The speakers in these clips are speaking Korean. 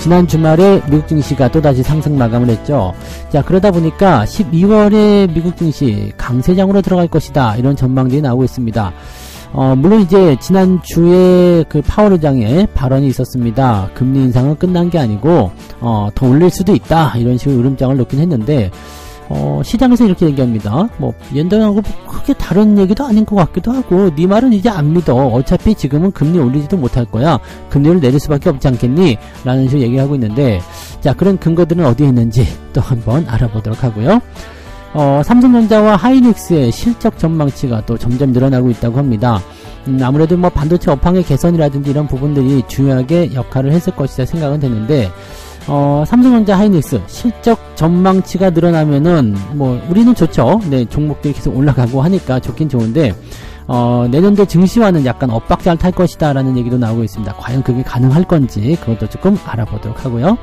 지난 주말에 미국 증시가 또다시 상승 마감을 했죠. 자, 그러다 보니까 12월에 미국 증시 강세장으로 들어갈 것이다, 이런 전망들이 나오고 있습니다. 물론 이제 지난주에 그 파월 의장의 발언이 있었습니다. 금리 인상은 끝난 게 아니고 더 올릴 수도 있다, 이런 식으로 으름장을 놓긴 했는데 시장에서 이렇게 얘기합니다. 뭐 연dan하고 크게 다른 얘기도 아닌 것 같기도 하고, 네 말은 이제 안 믿어. 어차피 지금은 금리 올리지도 못할 거야. 금리를 내릴 수밖에 없지 않겠니? 라는 식으로 얘기하고 있는데, 자, 그런 근거들은 어디에 있는지 또 한번 알아보도록 하고요. 삼성전자와 하이닉스의 실적 전망치가 또 점점 늘어나고 있다고 합니다. 아무래도 뭐 반도체 업황의 개선이라든지 이런 부분들이 중요하게 역할을 했을 것이다 생각은 되는데, 삼성전자, 하이닉스 실적 전망치가 늘어나면은 뭐 우리는 좋죠. 네, 종목들이 계속 올라가고 하니까 좋긴 좋은데, 내년도 증시와는 약간 엇박자를 탈 것이다 라는 얘기도 나오고 있습니다. 과연 그게 가능할 건지 그것도 조금 알아보도록 하고요.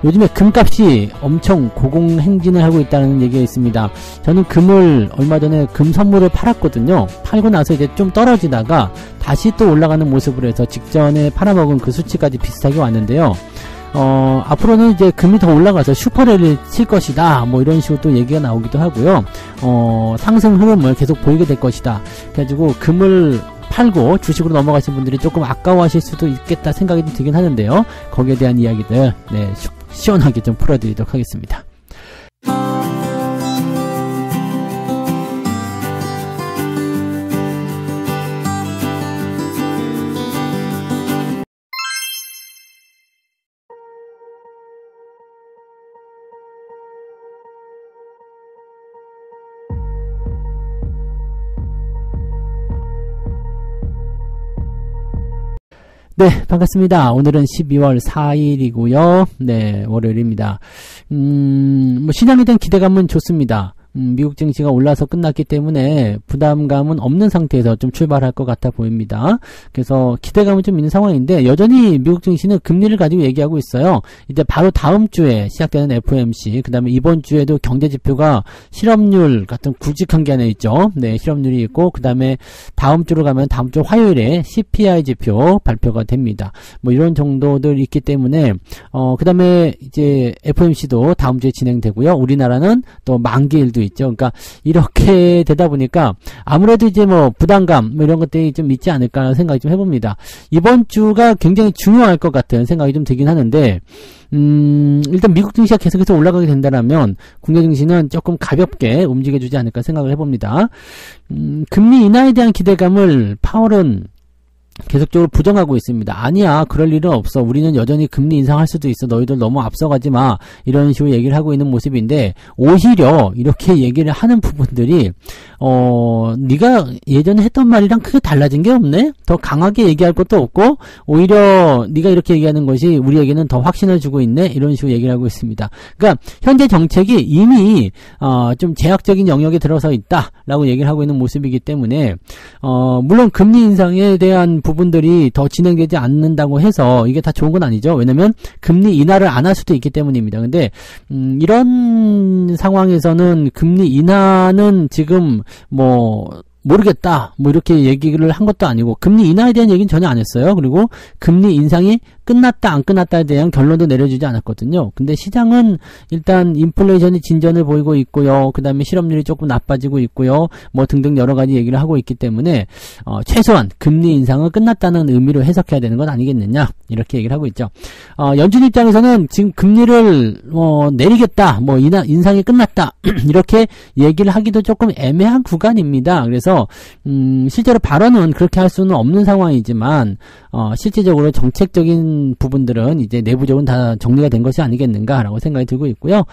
요즘에 금값이 엄청 고공행진을 하고 있다는 얘기가 있습니다. 저는 금을 얼마 전에 금 선물을 팔았거든요. 팔고 나서 이제 좀 떨어지다가 다시 또 올라가는 모습으로 해서 직전에 팔아먹은 그 수치까지 비슷하게 왔는데요. 앞으로는 이제 금이 더 올라가서 슈퍼랠리를 칠 것이다, 뭐 이런 식으로 또 얘기가 나오기도 하고요. 상승 흐름을 계속 보이게 될 것이다. 그래가지고 금을 팔고 주식으로 넘어가신 분들이 조금 아까워하실 수도 있겠다 생각이 좀 들긴 하는데요. 거기에 대한 이야기들, 네, 시원하게 좀 풀어드리도록 하겠습니다. 네, 반갑습니다. 오늘은 12월 4일이고요. 네, 월요일입니다. 뭐 시장에 대한 기대감은 좋습니다. 미국 증시가 올라서 끝났기 때문에 부담감은 없는 상태에서 좀 출발할 것 같아 보입니다. 그래서 기대감은 좀 있는 상황인데, 여전히 미국 증시는 금리를 가지고 얘기하고 있어요. 이제 바로 다음 주에 시작되는 FOMC, 그 다음에 이번 주에도 경제지표가 실업률 같은 굵직한 게 하나 있죠. 네, 실업률이 있고, 그 다음에 다음 주로 가면 다음 주 화요일에 CPI 지표 발표가 됩니다. 뭐 이런 정도들 있기 때문에, 그 다음에 이제 FOMC도 다음 주에 진행되고요. 우리나라는 또 만기일도 있죠. 그러니까 이렇게 되다 보니까 아무래도 이제 뭐 부담감 뭐 이런 것들이 좀 있지 않을까 생각이 좀 해봅니다. 이번 주가 굉장히 중요할 것 같은 생각이 좀 들긴 하는데, 일단 미국 증시가 계속해서 올라가게 된다면 국내 증시는 조금 가볍게 움직여주지 않을까 생각을 해봅니다. 금리 인하에 대한 기대감을 파월은 계속적으로 부정하고 있습니다. 아니야, 그럴 일은 없어. 우리는 여전히 금리 인상할 수도 있어. 너희들 너무 앞서가지 마. 이런 식으로 얘기를 하고 있는 모습인데, 오히려 이렇게 얘기를 하는 부분들이 네가 예전에 했던 말이랑 크게 달라진 게 없네? 더 강하게 얘기할 것도 없고, 오히려 네가 이렇게 얘기하는 것이 우리에게는 더 확신을 주고 있네? 이런 식으로 얘기를 하고 있습니다. 그러니까 현재 정책이 이미 좀 제약적인 영역에 들어서 있다라고 얘기를 하고 있는 모습이기 때문에, 물론 금리 인상에 대한 부분들이 더 진행되지 않는다고 해서 이게 다 좋은 건 아니죠. 왜냐면 금리 인하를 안 할 수도 있기 때문입니다. 근데 이런 상황에서는 금리 인하는 지금 뭐 모르겠다, 뭐 이렇게 얘기를 한 것도 아니고, 금리 인하에 대한 얘기는 전혀 안 했어요. 그리고 금리 인상이 끝났다 안 끝났다에 대한 결론도 내려주지 않았거든요. 근데 시장은 일단 인플레이션이 진전을 보이고 있고요. 그 다음에 실업률이 조금 나빠지고 있고요. 뭐 등등 여러 가지 얘기를 하고 있기 때문에 최소한 금리 인상은 끝났다는 의미로 해석해야 되는 건 아니겠느냐, 이렇게 얘기를 하고 있죠. 연준 입장에서는 지금 금리를 내리겠다, 뭐 인상이 끝났다 이렇게 얘기를 하기도 조금 애매한 구간입니다. 그래서 실제로 발언은 그렇게 할 수는 없는 상황이지만, 실질적으로 정책적인 부분들은 이제 내부적으로 다 정리가 된 것이 아니겠는가라고 생각이 들고 있고요.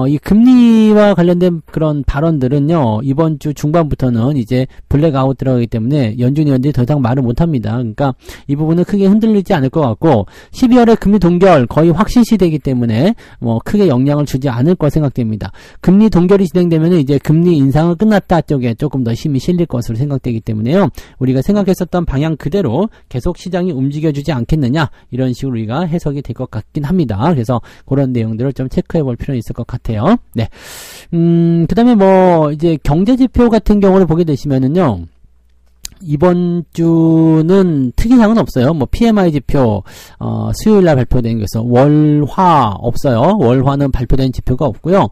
이 금리와 관련된 그런 발언들은요, 이번 주 중반부터는 이제 블랙아웃 들어가기 때문에 연준 의원들이 더 이상 말을 못합니다. 그러니까 이 부분은 크게 흔들리지 않을 것 같고, 12월에 금리 동결 거의 확실시 되기 때문에 뭐 크게 영향을 주지 않을 거 생각됩니다. 금리 동결이 진행되면 이제 금리 인상은 끝났다 쪽에 조금 더 힘이 실릴 것으로 생각되기 때문에요, 우리가 생각했었던 방향 그대로 계속 시장이 움직여주지 않겠느냐, 이런 식으로 우리가 해석이 될 것 같긴 합니다. 그래서 그런 내용들을 좀 체크해 볼 필요는 있을 것 같아요. 네. 그 다음에 뭐 이제 경제지표 같은 경우를 보게 되시면은요, 이번 주는 특이사항은 없어요. 뭐 PMI 지표 수요일날 발표된 것에서 월화 없어요. 월화는 발표된 지표가 없고요.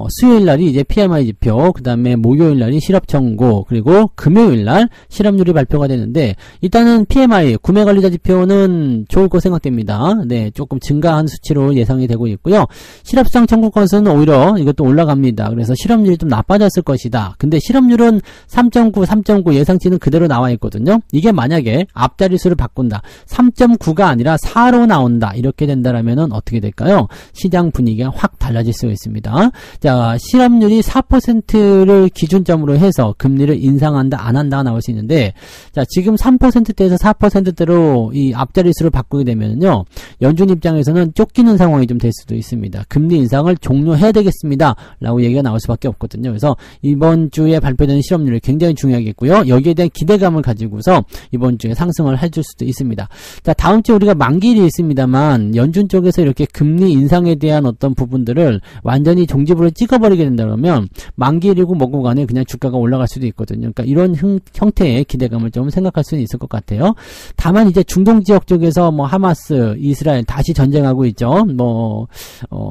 수요일날이 이제 PMI 지표, 그 다음에 목요일날이 실업 청구, 그리고 금요일날 실업률이 발표가 되는데, 일단은 PMI 구매관리자 지표는 좋을 거 생각됩니다. 네, 조금 증가한 수치로 예상이 되고 있고요. 실업시장 청구 건수는 오히려 이것도 올라갑니다. 그래서 실업률이 좀 나빠졌을 것이다. 근데 실업률은 3.9 예상치는 그대로 나와 있거든요. 이게 만약에 앞자리수를 바꾼다, 3.9가 아니라 4로 나온다, 이렇게 된다라면은 어떻게 될까요? 시장 분위기가 확 달라질 수가 있습니다. 자, 실업률이 4%를 기준점으로 해서 금리를 인상한다, 안 한다가 나올 수 있는데, 자, 지금 3%대에서 4%대로 이 앞자리수를 바꾸게 되면요, 연준 입장에서는 쫓기는 상황이 좀 될 수도 있습니다. 금리 인상을 종료해야 되겠습니다 라고 얘기가 나올 수밖에 없거든요. 그래서 이번 주에 발표되는 실업률이 굉장히 중요하겠고요. 여기에 대한 기대감을 가지고서 이번 주에 상승을 해줄 수도 있습니다. 자, 다음 주에 우리가 만기일이 있습니다만, 연준 쪽에서 이렇게 금리 인상에 대한 어떤 부분들을 완전히 종지부를 찍어버리게 된다면 만기일이고 뭐고 간에 그냥 주가가 올라갈 수도 있거든요. 그러니까 이런 형태의 기대감을 좀 생각할 수는 있을 것 같아요. 다만 이제 중동 지역 쪽에서 뭐 하마스, 이스라엘 다시 전쟁하고 있죠.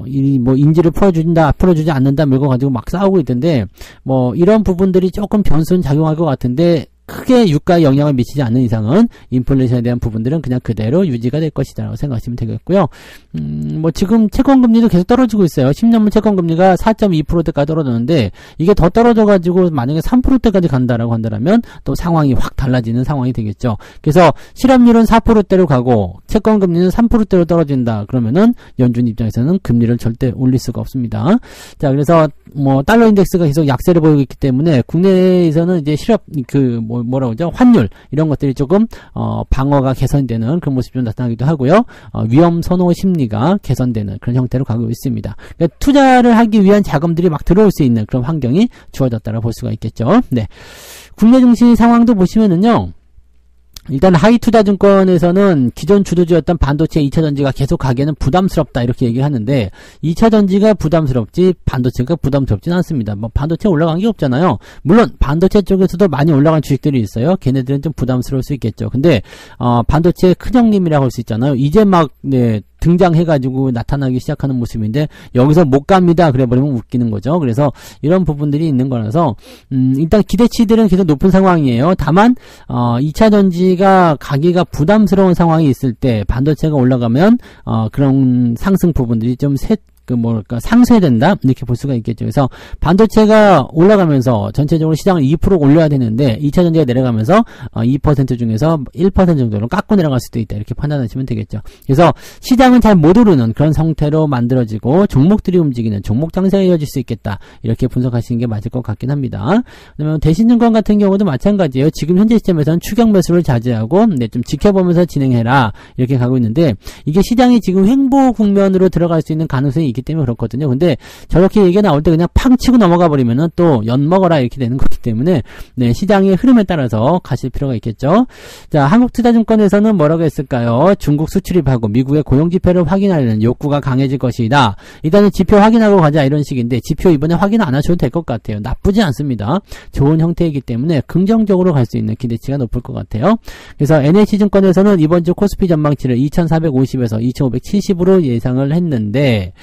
인질을 풀어주지 않는다 물고 가지고 막 싸우고 있던데, 뭐 이런 부분들이 조금 변수는 작용할 것 같은데, 크게 유가에 영향을 미치지 않는 이상은 인플레이션에 대한 부분들은 그냥 그대로 유지가 될 것이다 라고 생각하시면 되겠고요. 뭐 지금 채권금리도 계속 떨어지고 있어요. 10년물 채권금리가 4.2%대까지 떨어졌는데, 이게 더 떨어져가지고 만약에 3%대까지 간다라고 한다면 또 상황이 확 달라지는 상황이 되겠죠. 그래서 실업률은 4%대로 가고 채권금리는 3%대로 떨어진다 그러면은 연준 입장에서는 금리를 절대 올릴 수가 없습니다. 자, 그래서 뭐 달러 인덱스가 계속 약세를 보이고 있기 때문에 국내에서는 이제 환율 이런 것들이 조금 방어가 개선되는 그런 모습이 좀 나타나기도 하고요. 위험 선호 심리가 개선되는 그런 형태로 가고 있습니다. 그러니까 투자를 하기 위한 자금들이 막 들어올 수 있는 그런 환경이 주어졌다고 볼 수가 있겠죠. 네. 국내 증시 상황도 보시면은요, 일단 하이투자증권에서는 기존 주도주였던 반도체 2차전지가 계속 가기에는 부담스럽다 이렇게 얘기를 하는데, 2차전지가 부담스럽지 반도체가 부담스럽진 않습니다. 뭐 반도체 올라간 게 없잖아요. 물론 반도체 쪽에서도 많이 올라간 주식들이 있어요. 걔네들은 좀 부담스러울 수 있겠죠. 근데 반도체 큰형님이라고 할 수 있잖아요. 이제 막 등장해가지고 나타나기 시작하는 모습인데 여기서 못 갑니다 그래버리면 웃기는 거죠. 그래서 이런 부분들이 있는 거라서 일단 기대치들은 계속 높은 상황이에요. 다만 2차전지가 가기가 부담스러운 상황이 있을 때 반도체가 올라가면 그런 상승 부분들이 좀 상쇄된다 이렇게 볼 수가 있겠죠. 그래서 반도체가 올라가면서 전체적으로 시장을 2% 올려야 되는데 2차전지가 내려가면서 2% 중에서 1% 정도로 깎고 내려갈 수도 있다 이렇게 판단하시면 되겠죠. 그래서 시장은 잘 못 오르는 그런 상태로 만들어지고 종목들이 움직이는 종목 장세가 이어질 수 있겠다 이렇게 분석하시는 게 맞을 것 같긴 합니다. 그러면 대신증권 같은 경우도 마찬가지예요. 지금 현재 시점에서는 추격 매수를 자제하고 좀 지켜보면서 진행해라 이렇게 가고 있는데, 이게 시장이 지금 횡보 국면으로 들어갈 수 있는 가능성이 있기 때문에 그렇거든요. 근데 저렇게 얘기가 나올 때 그냥 팡 치고 넘어가 버리면은 또 엿먹어라 이렇게 되는 거기 때문에 시장의 흐름에 따라서 가실 필요가 있겠죠. 자, 한국투자증권에서는 뭐라고 했을까요? 중국 수출입하고 미국의 고용지표를 확인하려는 욕구가 강해질 것이다. 일단은 지표 확인하고 가자 이런 식인데, 지표 이번에 확인 안 하셔도 될 것 같아요. 나쁘지 않습니다. 좋은 형태이기 때문에 긍정적으로 갈 수 있는 기대치가 높을 것 같아요. 그래서 NH증권에서는 이번 주 코스피 전망치를 2450에서 2570으로 예상을 했는데,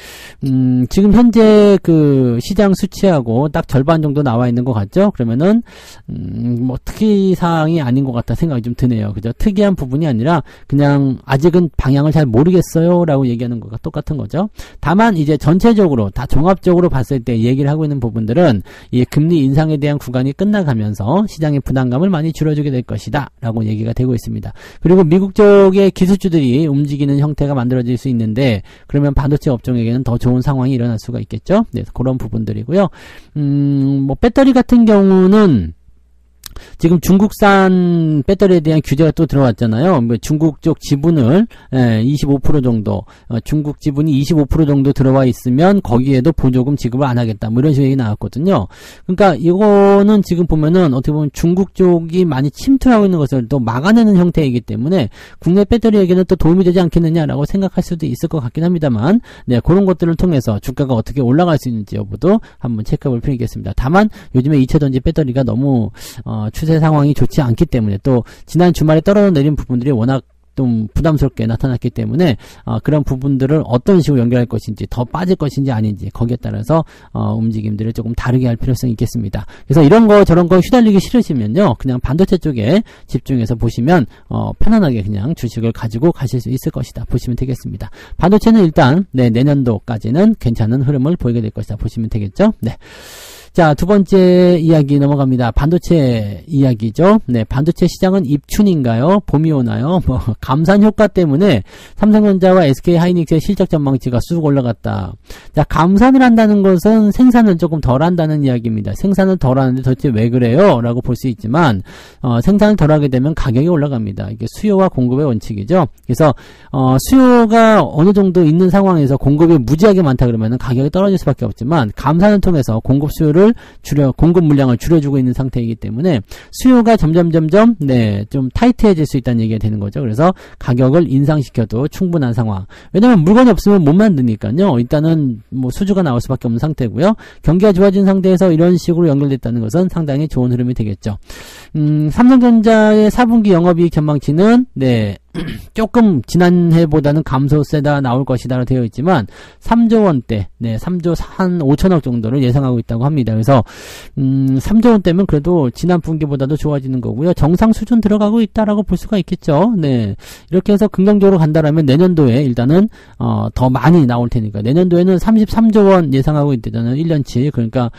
지금 현재 그 시장 수치하고 딱 절반 정도 나와 있는 것 같죠? 그러면은 뭐 특이사항이 아닌 것 같다 생각이 좀 드네요. 그죠? 특이한 부분이 아니라 그냥 아직은 방향을 잘 모르겠어요 라고 얘기하는 것과 똑같은 거죠. 다만 이제 전체적으로 다 종합적으로 봤을 때 얘기를 하고 있는 부분들은 이 금리 인상에 대한 구간이 끝나가면서 시장의 부담감을 많이 줄여주게 될 것이다 라고 얘기가 되고 있습니다. 그리고 미국 쪽의 기술주들이 움직이는 형태가 만들어질 수 있는데, 그러면 반도체 업종에게는 더 좋은 상황이 일어날 수가 있겠죠. 네, 그런 부분들이고요. 뭐 배터리 같은 경우는 지금 중국산 배터리에 대한 규제가 또 들어왔잖아요. 중국 쪽 지분을 25% 정도, 중국 지분이 25% 정도 들어와 있으면 거기에도 보조금 지급을 안 하겠다. 뭐 이런 식의 얘기 나왔거든요. 그러니까 이거는 지금 보면은 어떻게 보면 중국 쪽이 많이 침투하고 있는 것을 또 막아내는 형태이기 때문에 국내 배터리에게는 또 도움이 되지 않겠느냐라고 생각할 수도 있을 것 같긴 합니다만, 그런 것들을 통해서 주가가 어떻게 올라갈 수 있는지 여부도 한번 체크해 볼 필요가 있겠습니다. 다만 요즘에 2차전지 배터리가 너무 추세 상황이 좋지 않기 때문에 또 지난 주말에 떨어져 내린 부분들이 워낙 좀 부담스럽게 나타났기 때문에 그런 부분들을 어떤 식으로 연결할 것인지 더 빠질 것인지 아닌지 거기에 따라서 움직임들을 조금 다르게 할 필요성이 있겠습니다. 그래서 이런 거 저런 거 휘둘리기 싫으시면요 그냥 반도체 쪽에 집중해서 보시면 편안하게 그냥 주식을 가지고 가실 수 있을 것이다 보시면 되겠습니다. 반도체는 일단 내년도까지는 괜찮은 흐름을 보이게 될 것이다 보시면 되겠죠. 네. 자, 두 번째 이야기 넘어갑니다. 반도체 이야기죠. 네, 반도체 시장은 입춘인가요? 봄이 오나요? 감산 효과 때문에 삼성전자와 SK하이닉스의 실적 전망치가 쑥 올라갔다. 자, 감산을 한다는 것은 생산을 조금 덜 한다는 이야기입니다. 생산을 덜 하는데 도대체 왜 그래요? 라고 볼 수 있지만, 생산을 덜 하게 되면 가격이 올라갑니다. 이게 수요와 공급의 원칙이죠. 그래서, 수요가 어느 정도 있는 상황에서 공급이 무지하게 많다 그러면 가격이 떨어질 수밖에 없지만, 감산을 통해서 공급 수요를 공급 물량을 줄여주고 있는 상태이기 때문에 수요가 점점 좀 타이트해질 수 있다는 얘기가 되는 거죠. 그래서 가격을 인상시켜도 충분한 상황. 왜냐면 물건이 없으면 못 만드니까요. 일단은 뭐 수주가 나올 수밖에 없는 상태고요. 경기가 좋아진 상태에서 이런 식으로 연결됐다는 것은 상당히 좋은 흐름이 되겠죠. 삼성전자의 4분기 영업이익 전망치는 조금 지난해보다는 감소세다 나올 것이다 되어 있지만 3조 원대, 3조 한 5천억 정도를 예상하고 있다고 합니다. 그래서 3조 원대면 그래도 지난 분기보다도 좋아지는 거고요. 정상 수준 들어가고 있다라고 볼 수가 있겠죠. 네, 이렇게 해서 긍정적으로 간다라면 내년도에 일단은 더 많이 나올 테니까 내년도에는 33조 원 예상하고 있다잖아요. 1년치. 그러니까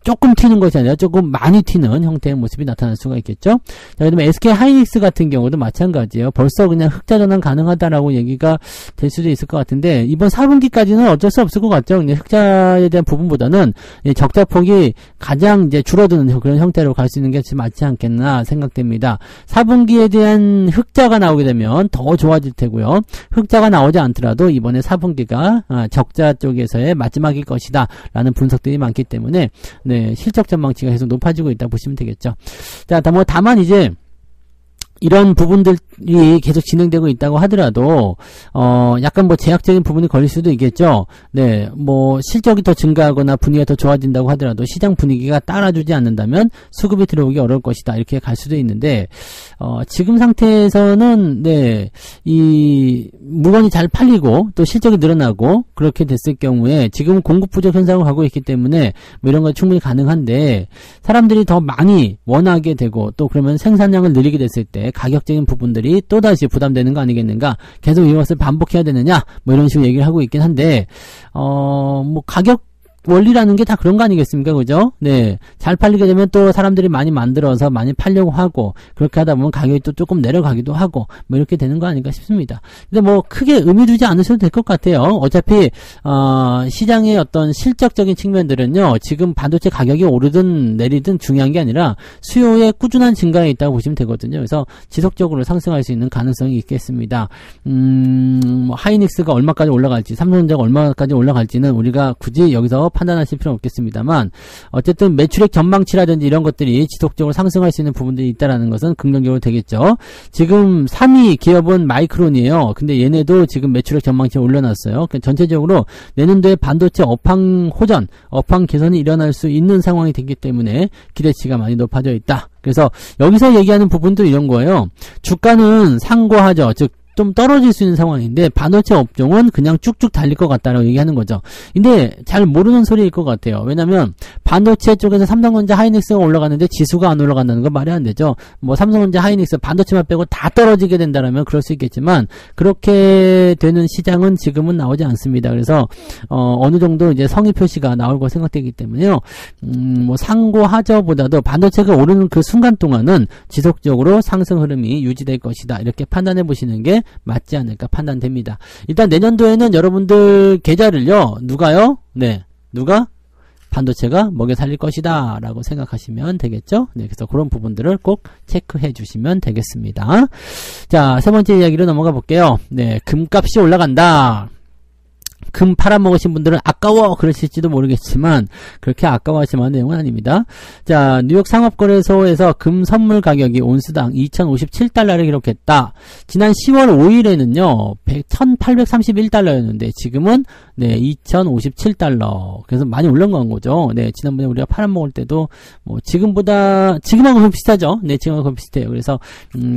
조금 튀는 것이 아니라 조금 많이 튀는 형태의 모습이 나타날 수가 있겠죠. 자, 그다음에 SK하이닉스 같은 경우도 마찬가지예요. 벌써 그냥 흑자 전환 가능하다라고 얘기가 될 수도 있을 것 같은데 이번 4분기까지는 어쩔 수 없을 것 같죠. 그냥 흑자에 대한 부분보다는 적자폭이 가장 이제 줄어드는 그런 형태로 갈 수 있는 게 맞지 않겠나 생각됩니다. 4분기에 대한 흑자가 나오게 되면 더 좋아질 테고요. 흑자가 나오지 않더라도 이번에 4분기가 적자 쪽에서의 마지막일 것이다라는 분석들이 많기 때문에 실적 전망치가 계속 높아지고 있다 보시면 되겠죠. 자, 다만 이제 이런 부분들이 계속 진행되고 있다고 하더라도 약간 제약적인 부분이 걸릴 수도 있겠죠. 실적이 더 증가하거나 분위기가 더 좋아진다고 하더라도 시장 분위기가 따라주지 않는다면 수급이 들어오기 어려울 것이다. 이렇게 갈 수도 있는데 지금 상태에서는 이 물건이 잘 팔리고 또 실적이 늘어나고 그렇게 됐을 경우에 지금은 공급 부족 현상을 가고 있기 때문에 이런 건 충분히 가능한데 사람들이 더 많이 원하게 되고 또 그러면 생산량을 늘리게 됐을 때 가격적인 부분들이 또다시 부담되는 거 아니겠는가? 계속 이것을 반복해야 되느냐? 이런 식으로 얘기를 하고 있긴 한데, 가격 원리라는 게 다 그런 거 아니겠습니까? 그죠? 잘 팔리게 되면 또 사람들이 많이 만들어서 많이 팔려고 하고, 그렇게 하다 보면 가격이 또 조금 내려가기도 하고, 이렇게 되는 거 아닌가 싶습니다. 근데 크게 의미 두지 않으셔도 될 것 같아요. 어차피, 시장의 어떤 실적적인 측면들은요, 지금 반도체 가격이 오르든 내리든 중요한 게 아니라, 수요의 꾸준한 증가에 있다고 보시면 되거든요. 그래서 지속적으로 상승할 수 있는 가능성이 있겠습니다. 하이닉스가 얼마까지 올라갈지, 삼성전자가 얼마까지 올라갈지는 우리가 굳이 여기서 판단하실 필요는 없겠습니다만 어쨌든 매출액 전망치라든지 이런 것들이 지속적으로 상승할 수 있는 부분들이 있다라는 것은 긍정적으로 되겠죠. 지금 3위 기업은 마이크론이에요. 근데 얘네도 지금 매출액 전망치를 올려놨어요. 전체적으로 내년도에 반도체 업황 호전, 업황 개선이 일어날 수 있는 상황이 되기 때문에 기대치가 많이 높아져 있다. 그래서 여기서 얘기하는 부분도 이런 거예요. 주가는 상고하죠. 즉 좀 떨어질 수 있는 상황인데 반도체 업종은 그냥 쭉쭉 달릴 것 같다라고 얘기하는 거죠. 근데 잘 모르는 소리일 것 같아요. 왜냐면 반도체 쪽에서 삼성전자 하이닉스가 올라가는데 지수가 안 올라간다는 건 말이 안 되죠. 삼성전자 하이닉스 반도체만 빼고 다 떨어지게 된다라면 그럴 수 있겠지만 그렇게 되는 시장은 지금은 나오지 않습니다. 그래서 어느 정도 이제 성의 표시가 나올 거 생각되기 때문에요. 상고하저보다도 반도체가 오르는 그 순간 동안은 지속적으로 상승 흐름이 유지될 것이다. 이렇게 판단해 보시는 게 맞지 않을까 판단됩니다. 일단 내년도에는 여러분들 계좌를요. 누가요? 누가? 반도체가 먹여 살릴 것이다 라고 생각하시면 되겠죠. 그래서 그런 부분들을 꼭 체크해 주시면 되겠습니다. 자, 세 번째 이야기로 넘어가 볼게요. 금값이 올라간다. 금 팔아먹으신 분들은 아까워 그러실지도 모르겠지만 그렇게 아까워하실 만한 내용은 아닙니다. 자, 뉴욕 상업거래소에서 금 선물 가격이 온스당 2057달러를 기록했다. 지난 10월 5일에는요 1831달러였는데 지금은 네 2057달러. 그래서 많이 올라간 거죠. 네, 지난번에 우리가 팔아먹을 때도 뭐 지금하고 거의 비슷하죠. 네, 지금하고 거의 비슷해요. 그래서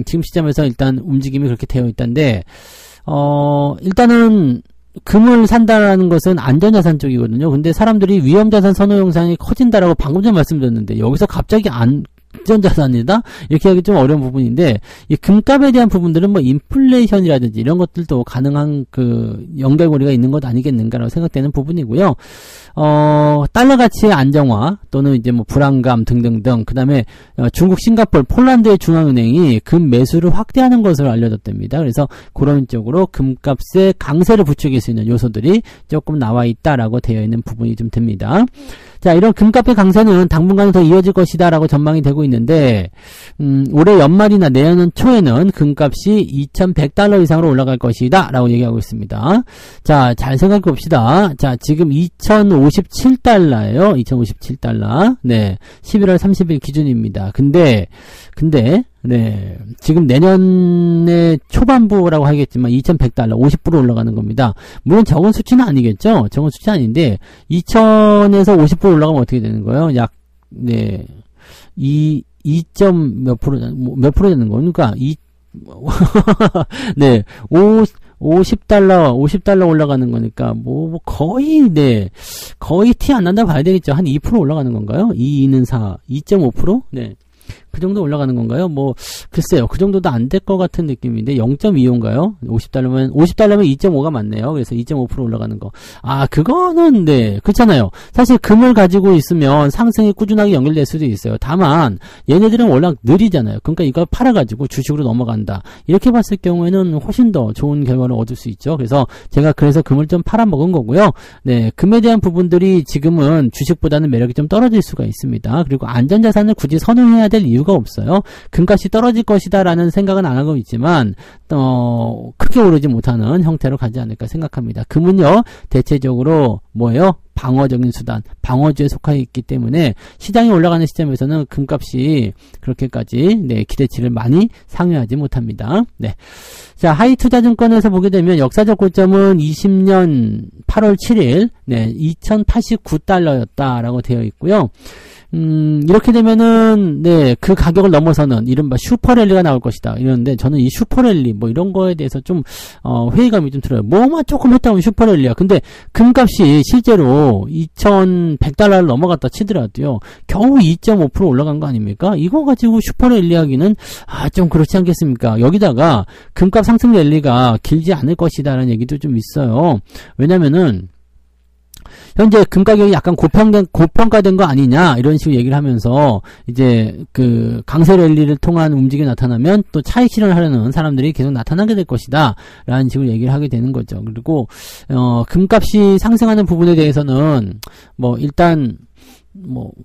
지금 시점에서 일단 움직임이 그렇게 되어 있던데 일단은 금을 산다라는 것은 안전자산 쪽이거든요. 근데 사람들이 위험자산 선호 영상이 커진다라고 방금 전에 말씀드렸는데 여기서 갑자기 안전자산이다? 이렇게 하기 좀 어려운 부분인데 이 금값에 대한 부분들은 뭐 인플레이션이라든지 이런 것들도 가능한 그 연결고리가 있는 것 아니겠는가라고 생각되는 부분이고요. 달러 가치의 안정화 또는 이제 뭐 불안감 등등등 그 다음에 중국, 싱가포르, 폴란드의 중앙은행이 금 매수를 확대하는 것으로 알려졌답니다. 그래서 그런 쪽으로 금값에 강세를 부추길 수 있는 요소들이 조금 나와 있다라고 되어 있는 부분이 좀 듭니다. 자, 이런 금값의 강세는 당분간은 더 이어질 것이다 라고 전망이 되고 있는데 올해 연말이나 내년 초에는 금값이 2100달러 이상으로 올라갈 것이다 라고 얘기하고 있습니다. 자, 잘 생각해 봅시다. 자, 지금 2057달러예요. 2057달러. 네. 11월 30일 기준입니다. 근데 네, 지금 내년의 초반부라고 하겠지만 2100달러 50% 올라가는 겁니다. 물론 적은 수치는 아니겠죠. 적은 수치 아닌데 2000에서 50% 올라가면 어떻게 되는 거예요? 약 네. 2점 몇 프로 되는 거니까 네. 50달러 올라가는 거니까, 거의 티 안 난다 봐야 되겠죠. 한 2% 올라가는 건가요? 2는 4, 2.5%? 네. 그 정도 올라가는 건가요? 글쎄요. 그 정도도 안 될 것 같은 느낌인데, 0.25인가요? 50달러면 2.5가 맞네요. 그래서 2.5% 올라가는 거. 그거는, 네. 그렇잖아요. 사실 금을 가지고 있으면 상승이 꾸준하게 연결될 수도 있어요. 다만, 얘네들은 워낙 느리잖아요. 그러니까 이걸 팔아가지고 주식으로 넘어간다. 이렇게 봤을 경우에는 훨씬 더 좋은 결과를 얻을 수 있죠. 그래서 제가 금을 좀 팔아먹은 거고요. 네. 금에 대한 부분들이 지금은 주식보다는 매력이 좀 떨어질 수가 있습니다. 그리고 안전자산을 굳이 선호해야 될 이유가 없어요. 금값이 떨어질 것이다 라는 생각은 안 하고 있지만 크게 오르지 못하는 형태로 가지 않을까 생각합니다. 금은요 대체적으로 뭐예요? 방어적인 수단, 방어주에 속해 있기 때문에 시장이 올라가는 시점에서는 금값이 그렇게까지 기대치를 많이 상회하지 못합니다. 네. 자, 하이투자증권에서 보게 되면 역사적 고점은 20년 8월 7일 2089달러였다라고 되어 있고요. 이렇게 되면은, 그 가격을 넘어서는, 이른바 슈퍼랠리가 나올 것이다. 이러는데, 저는 이 슈퍼랠리, 이런 거에 대해서 좀, 회의감이 좀 들어요. 뭐만 조금 했다 보면 슈퍼랠리야. 근데, 금값이 실제로 2100달러를 넘어갔다 치더라도요, 겨우 2.5% 올라간 거 아닙니까? 이거 가지고 슈퍼랠리 하기는, 좀 그렇지 않겠습니까? 여기다가, 금값 상승 랠리가 길지 않을 것이다라는 얘기도 좀 있어요. 왜냐면은, 현재 금 가격이 약간 고평가된 거 아니냐 이런 식으로 얘기를 하면서 이제 그 강세 랠리를 통한 움직임이 나타나면 또 차익 실현을 하려는 사람들이 계속 나타나게 될 것이다 라는 식으로 얘기를 하게 되는 거죠. 그리고 금값이 상승하는 부분에 대해서는 일단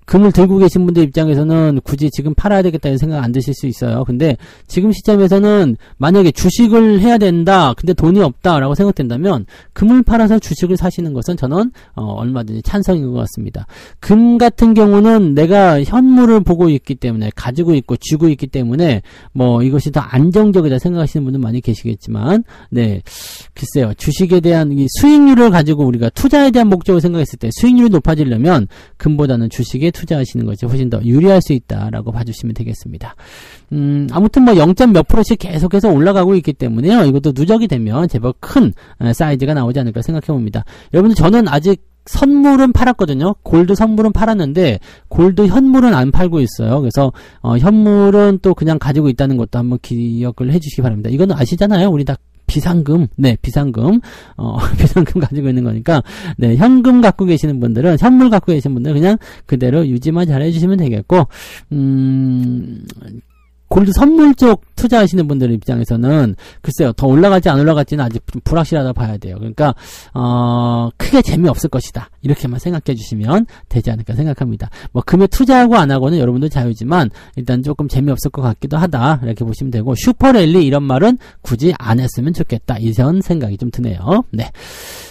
금을 들고 계신 분들 입장에서는 굳이 지금 팔아야 되겠다는 생각 안 드실 수 있어요. 근데 지금 시점에서는 만약에 주식을 해야 된다, 근데 돈이 없다라고 생각된다면 금을 팔아서 주식을 사시는 것은 저는 얼마든지 찬성인 것 같습니다. 금 같은 경우는 내가 현물을 보고 있기 때문에 가지고 있고 쥐고 있기 때문에 이것이 더 안정적이다 생각하시는 분들 많이 계시겠지만 글쎄요. 주식에 대한 이 수익률을 가지고 우리가 투자에 대한 목적을 생각했을 때 수익률이 높아지려면 금보다는 주식에 투자하시는 것이 훨씬 더 유리할 수 있다라고 봐주시면 되겠습니다. 아무튼 0. 몇 %씩 계속해서 올라가고 있기 때문에요. 이것도 누적이 되면 제법 큰 사이즈가 나오지 않을까 생각해 봅니다. 여러분들 저는 아직 선물은 팔았거든요. 골드 선물은 팔았는데 골드 현물은 안 팔고 있어요. 그래서 현물은 또 그냥 가지고 있다는 것도 한번 기억을 해주시기 바랍니다. 이거는 아시잖아요. 우리 다 비상금, 비상금 가지고 있는 거니까, 현금 갖고 계시는 분들은, 현물 갖고 계시는 분들은 그냥 그대로 유지만 잘 해주시면 되겠고, 골드 선물 쪽 투자하시는 분들 입장에서는 글쎄요 더 올라갈지 안 올라갈지는 아직 좀 불확실하다 봐야 돼요. 그러니까 크게 재미없을 것이다 이렇게만 생각해 주시면 되지 않을까 생각합니다. 금에 투자하고 안 하고는 여러분들 자유지만 일단 조금 재미없을 것 같기도 하다 이렇게 보시면 되고 슈퍼랠리 이런 말은 굳이 안 했으면 좋겠다 이런 생각이 좀 드네요. 네.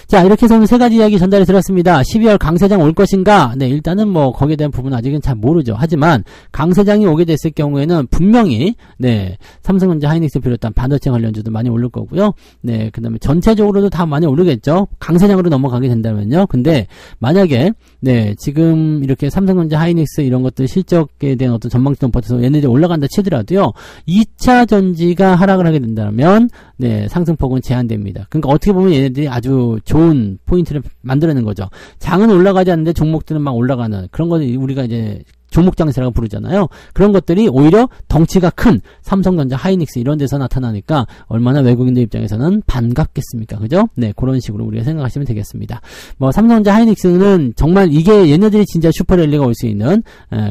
자, 이렇게 해서 오늘 세 가지 이야기 전달해 드렸습니다. 12월 강세장 올 것인가? 네, 일단은 뭐 거기에 대한 부분은 아직은 잘 모르죠. 하지만 강세장이 오게 됐을 경우에는 분명히 네, 삼성전자, 하이닉스 비롯한 반도체 관련주도 많이 오를 거고요. 네, 그다음에 전체적으로도 다 많이 오르겠죠. 강세장으로 넘어가게 된다면요. 근데 만약에 네, 지금 이렇게 삼성전자, 하이닉스 이런 것들 실적에 대한 어떤 전망점 버텨서 얘네들이 올라간다 치더라도요. 2차 전지가 하락을 하게 된다면 네, 상승폭은 제한됩니다. 그러니까 어떻게 보면 얘네들이 아주 좋은 포인트를 만들어내는 거죠. 장은 올라가지 않는데 종목들은 막 올라가는 그런 거 우리가 이제 종목장세라고 부르잖아요. 그런 것들이 오히려 덩치가 큰 삼성전자, 하이닉스 이런 데서 나타나니까 얼마나 외국인들 입장에서는 반갑겠습니까? 그죠? 네, 그런 식으로 우리가 생각하시면 되겠습니다. 뭐 삼성전자, 하이닉스는 정말 이게 얘네들이 진짜 슈퍼랠리가 올 수 있는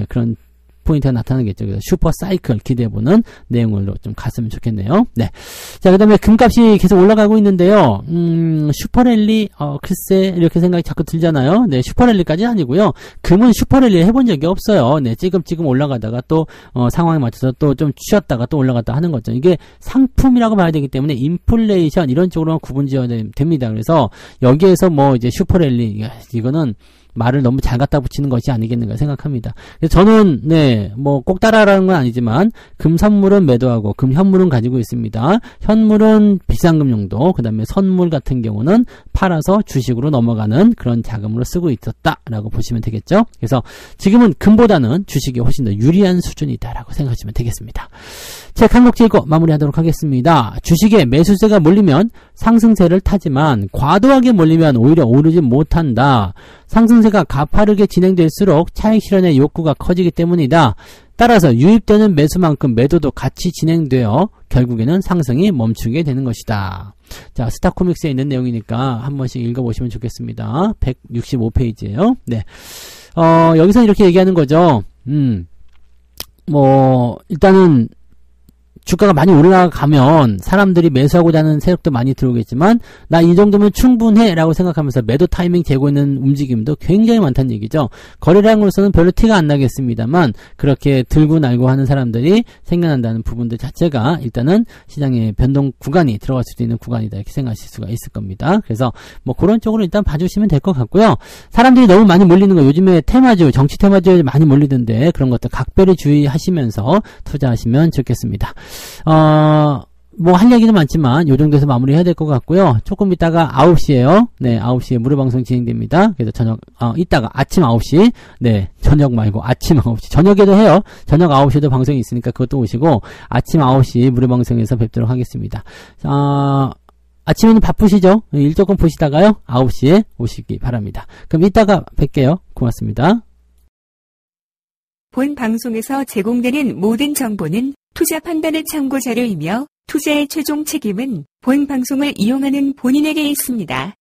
그런 포인트가 나타나겠죠. 그래서 슈퍼 사이클 기대해보는 내용으로 좀 갔으면 좋겠네요. 네. 자, 그 다음에 금값이 계속 올라가고 있는데요. 슈퍼랠리, 글쎄, 이렇게 생각이 자꾸 들잖아요. 네, 슈퍼랠리까지는 아니고요. 금은 슈퍼랠리 해본 적이 없어요. 네, 찌금찌금 올라가다가 또, 상황에 맞춰서 또 좀 쉬었다가 또 올라갔다 하는 거죠. 이게 상품이라고 봐야 되기 때문에 인플레이션 이런 쪽으로만 구분 지어야 됩니다. 그래서 여기에서 뭐 이제 슈퍼랠리, 이거는 말을 너무 잘 갖다 붙이는 것이 아니겠는가 생각합니다. 그래서 저는 네, 뭐 꼭 따라라는 건 아니지만 금 선물은 매도하고 금 현물은 가지고 있습니다. 현물은 비상금 용도, 그 다음에 선물 같은 경우는 팔아서 주식으로 넘어가는 그런 자금으로 쓰고 있었다라고 보시면 되겠죠. 그래서 지금은 금보다는 주식이 훨씬 더 유리한 수준이다라고 생각하시면 되겠습니다. 책 한 곡 읽고 마무리하도록 하겠습니다. 주식에 매수세가 몰리면 상승세를 타지만 과도하게 몰리면 오히려 오르지 못한다. 상승세가 가파르게 진행될수록 차익 실현의 욕구가 커지기 때문이다. 따라서 유입되는 매수만큼 매도도 같이 진행되어 결국에는 상승이 멈추게 되는 것이다. 자, 스타코믹스에 있는 내용이니까 한 번씩 읽어보시면 좋겠습니다. 165페이지에요. 네. 여기서 이렇게 얘기하는 거죠. 뭐, 일단은, 주가가 많이 올라가면 사람들이 매수하고자 하는 세력도 많이 들어오겠지만 나 이 정도면 충분해 라고 생각하면서 매도 타이밍 재고 있는 움직임도 굉장히 많다는 얘기죠. 거래량으로서는 별로 티가 안 나겠습니다만 그렇게 들고 날고 하는 사람들이 생겨난다는 부분들 자체가 일단은 시장의 변동 구간이 들어갈 수도 있는 구간이다 이렇게 생각하실 수가 있을 겁니다. 그래서 뭐 그런 쪽으로 일단 봐주시면 될 것 같고요. 사람들이 너무 많이 몰리는 거 요즘에 테마주, 정치 테마주에 많이 몰리던데 그런 것들 각별히 주의하시면서 투자하시면 좋겠습니다. 뭐 할 얘기는 많지만 요 정도에서 마무리해야 될 것 같고요. 조금 이따가 9시에요. 네, 9시에 무료방송 진행됩니다. 그래서 저녁 이따가 아침 9시. 네, 저녁 말고 아침 9시. 저녁에도 해요. 저녁 9시에도 방송이 있으니까 그것도 오시고 아침 9시 무료방송에서 뵙도록 하겠습니다. 아침에는 바쁘시죠? 일 조금 보시다가요. 9시에 오시기 바랍니다. 그럼 이따가 뵐게요. 고맙습니다. 본 방송에서 제공되는 모든 정보는 투자 판단의 참고 자료이며 투자의 최종 책임은 본 방송을 이용하는 본인에게 있습니다.